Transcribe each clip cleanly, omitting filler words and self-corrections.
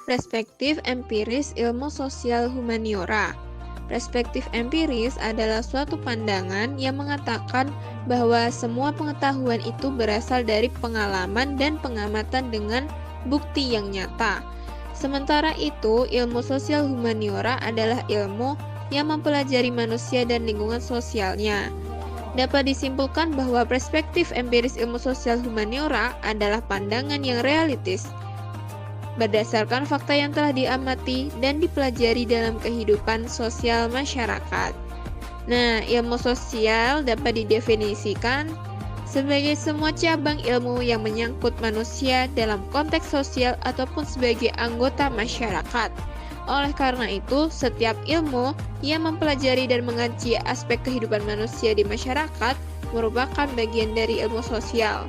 Perspektif empiris ilmu sosial humaniora. Perspektif empiris adalah suatu pandangan yang mengatakan bahwa semua pengetahuan itu berasal dari pengalaman dan pengamatan dengan bukti yang nyata. Sementara itu, ilmu sosial humaniora adalah ilmu yang mempelajari manusia dan lingkungan sosialnya. Dapat disimpulkan bahwa perspektif empiris ilmu sosial humaniora adalah pandangan yang realistis, berdasarkan fakta yang telah diamati dan dipelajari dalam kehidupan sosial masyarakat. Nah, ilmu sosial dapat didefinisikan sebagai semua cabang ilmu yang menyangkut manusia dalam konteks sosial ataupun sebagai anggota masyarakat. Oleh karena itu, setiap ilmu yang mempelajari dan mengkaji aspek kehidupan manusia di masyarakat merupakan bagian dari ilmu sosial.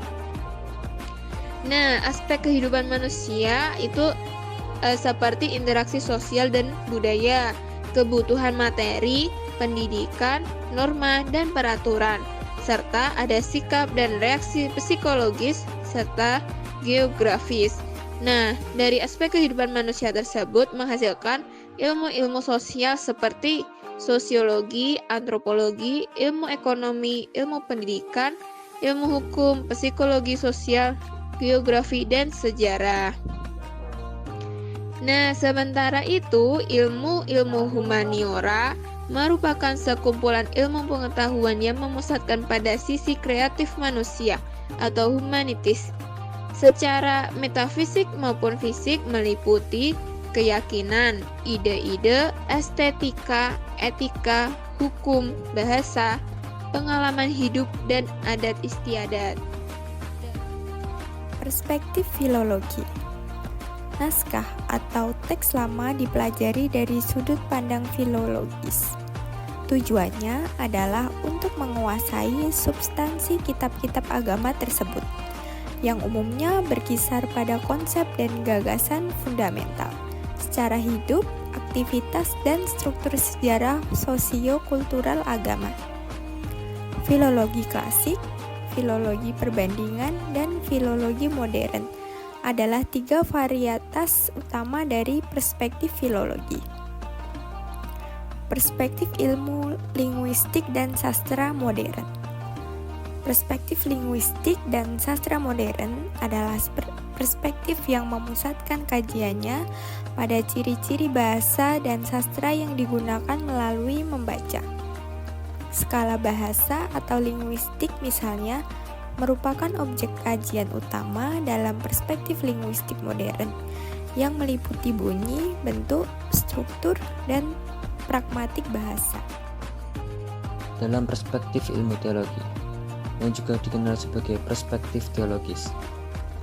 Nah, aspek kehidupan manusia itu seperti interaksi sosial dan budaya, kebutuhan materi, pendidikan, norma, dan peraturan, serta ada sikap dan reaksi psikologis serta geografis. Nah, dari aspek kehidupan manusia tersebut menghasilkan ilmu-ilmu sosial seperti sosiologi, antropologi, ilmu ekonomi, ilmu pendidikan, ilmu hukum, psikologi sosial, geografi, dan sejarah. Nah, sementara itu, ilmu-ilmu humaniora merupakan sekumpulan ilmu pengetahuan yang memusatkan pada sisi kreatif manusia atau humanitis. Secara metafisik maupun fisik meliputi keyakinan, ide-ide, estetika, etika, hukum, bahasa, pengalaman hidup, dan adat istiadat. Perspektif filologi. Naskah atau teks lama dipelajari dari sudut pandang filologis. Tujuannya adalah untuk menguasai substansi kitab-kitab agama tersebut, yang umumnya berkisar pada konsep dan gagasan fundamental secara hidup, aktivitas, dan struktur sejarah sosio-kultural agama. Filologi klasik, filologi perbandingan, dan filologi modern adalah 3 varietas utama dari perspektif filologi. Perspektif ilmu linguistik dan sastra modern. Perspektif linguistik dan sastra modern adalah perspektif yang memusatkan kajiannya pada ciri-ciri bahasa dan sastra yang digunakan melalui membaca. Skala bahasa atau linguistik misalnya merupakan objek kajian utama dalam perspektif linguistik modern yang meliputi bunyi, bentuk, struktur, dan pragmatik bahasa. Dalam perspektif ilmu teologi, yang juga dikenal sebagai perspektif teologis,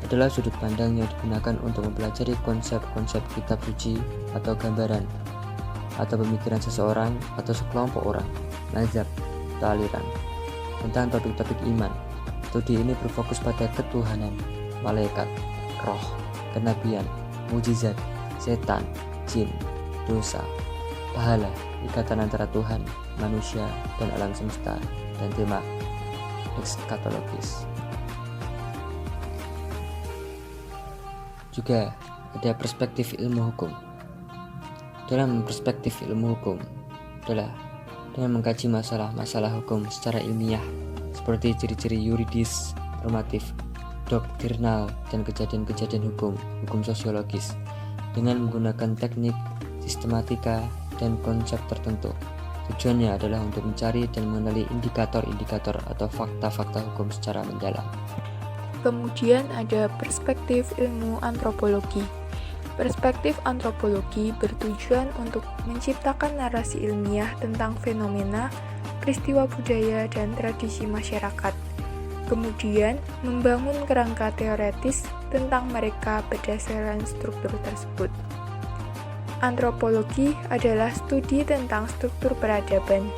adalah sudut pandang yang digunakan untuk mempelajari konsep-konsep kitab suci atau gambaran atau pemikiran seseorang atau sekelompok orang, mazhab atau aliran tentang topik-topik iman. Studi ini berfokus pada ketuhanan, malaikat, roh, kenabian, mujizat, setan, jin, dosa, pahala, ikatan antara Tuhan, manusia, dan alam semesta, dan tema ekskatologis. Juga ada perspektif ilmu hukum. Dalam perspektif ilmu hukum adalah dengan mengkaji masalah-masalah hukum secara ilmiah seperti ciri-ciri yuridis, normatif, doktrinal, dan kejadian-kejadian hukum sosiologis dengan menggunakan teknik, sistematika, dan konsep tertentu. Tujuannya adalah untuk mencari dan mengenali indikator-indikator atau fakta-fakta hukum secara mendalam. Kemudian ada perspektif ilmu antropologi. Perspektif antropologi bertujuan untuk menciptakan narasi ilmiah tentang fenomena, peristiwa budaya, dan tradisi masyarakat. Kemudian, membangun kerangka teoretis tentang mereka berdasarkan struktur tersebut. Antropologi adalah studi tentang struktur peradaban.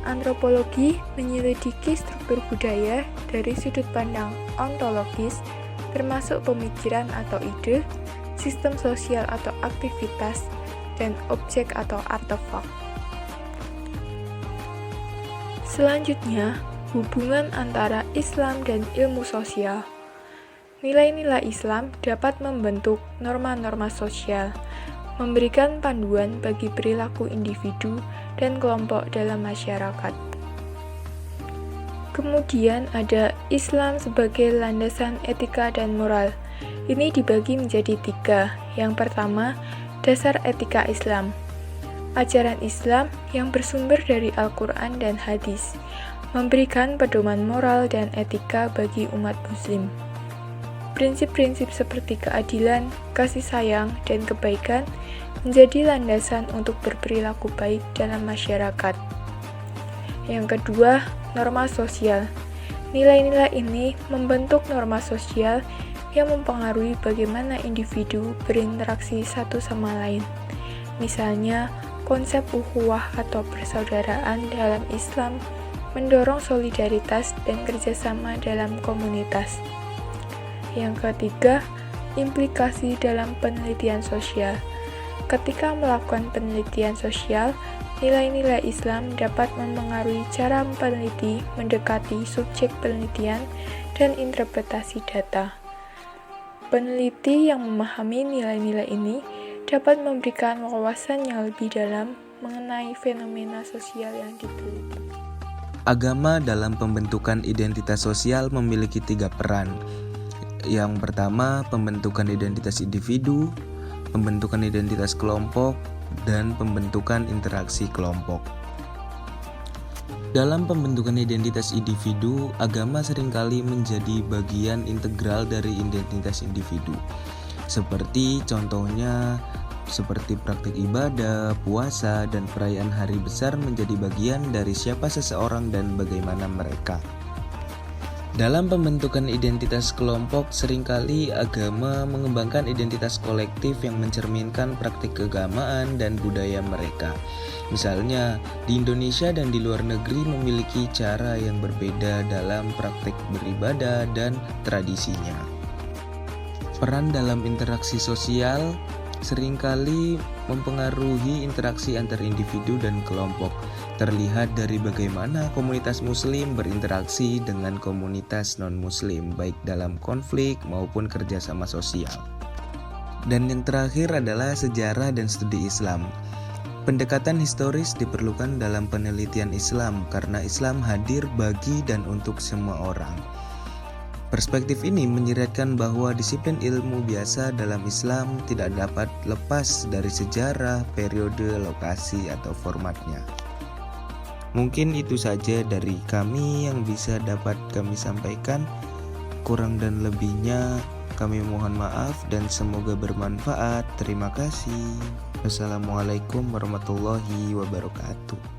Antropologi menyelidiki struktur budaya dari sudut pandang ontologis, termasuk pemikiran atau ide, sistem sosial atau aktivitas, dan objek atau artefak. Selanjutnya, hubungan antara Islam dan ilmu sosial. nilai-nilai Islam dapat membentuk norma-norma sosial, memberikan panduan bagi perilaku individu dan kelompok dalam masyarakat. Kemudian ada Islam sebagai landasan etika dan moral. Ini dibagi menjadi 3. Yang pertama, dasar etika Islam. Ajaran Islam yang bersumber dari Al-Quran dan hadis, memberikan pedoman moral dan etika bagi umat muslim. Prinsip-prinsip seperti keadilan, kasih sayang, dan kebaikan menjadi landasan untuk berperilaku baik dalam masyarakat. Yang kedua, norma sosial. Nilai-nilai ini membentuk norma sosial yang mempengaruhi bagaimana individu berinteraksi satu sama lain. Misalnya, konsep ukhuwah atau persaudaraan dalam Islam mendorong solidaritas dan kerjasama dalam komunitas. Yang ketiga, implikasi dalam penelitian sosial. Ketika melakukan penelitian sosial, nilai-nilai Islam dapat mempengaruhi cara peneliti mendekati subjek penelitian dan interpretasi data. Peneliti yang memahami nilai-nilai ini dapat memberikan wawasan yang lebih dalam mengenai fenomena sosial yang diteliti. Agama dalam pembentukan identitas sosial memiliki 3 peran. Yang pertama, pembentukan identitas individu, pembentukan identitas kelompok, dan pembentukan interaksi kelompok. Dalam pembentukan identitas individu, agama seringkali menjadi bagian integral dari identitas individu. Contohnya seperti praktik ibadah, puasa, dan perayaan hari besar menjadi bagian dari siapa seseorang dan bagaimana mereka. Dalam pembentukan identitas kelompok, seringkali agama mengembangkan identitas kolektif yang mencerminkan praktik keagamaan dan budaya mereka. Misalnya, di Indonesia dan di luar negeri memiliki cara yang berbeda dalam praktik beribadah dan tradisinya. Peran dalam interaksi sosial seringkali mempengaruhi interaksi antar individu dan kelompok. Terlihat dari bagaimana komunitas muslim berinteraksi dengan komunitas non-muslim, baik dalam konflik maupun kerjasama sosial. Dan yang terakhir adalah sejarah dan studi Islam. Pendekatan historis diperlukan dalam penelitian Islam karena Islam hadir bagi dan untuk semua orang. Perspektif ini menyiratkan bahwa disiplin ilmu biasa dalam Islam tidak dapat lepas dari sejarah, periode, lokasi, atau formatnya. Mungkin itu saja dari kami yang bisa dapat kami sampaikan. Kurang dan lebihnya kami mohon maaf dan semoga bermanfaat. Terima kasih. Wassalamualaikum warahmatullahi wabarakatuh.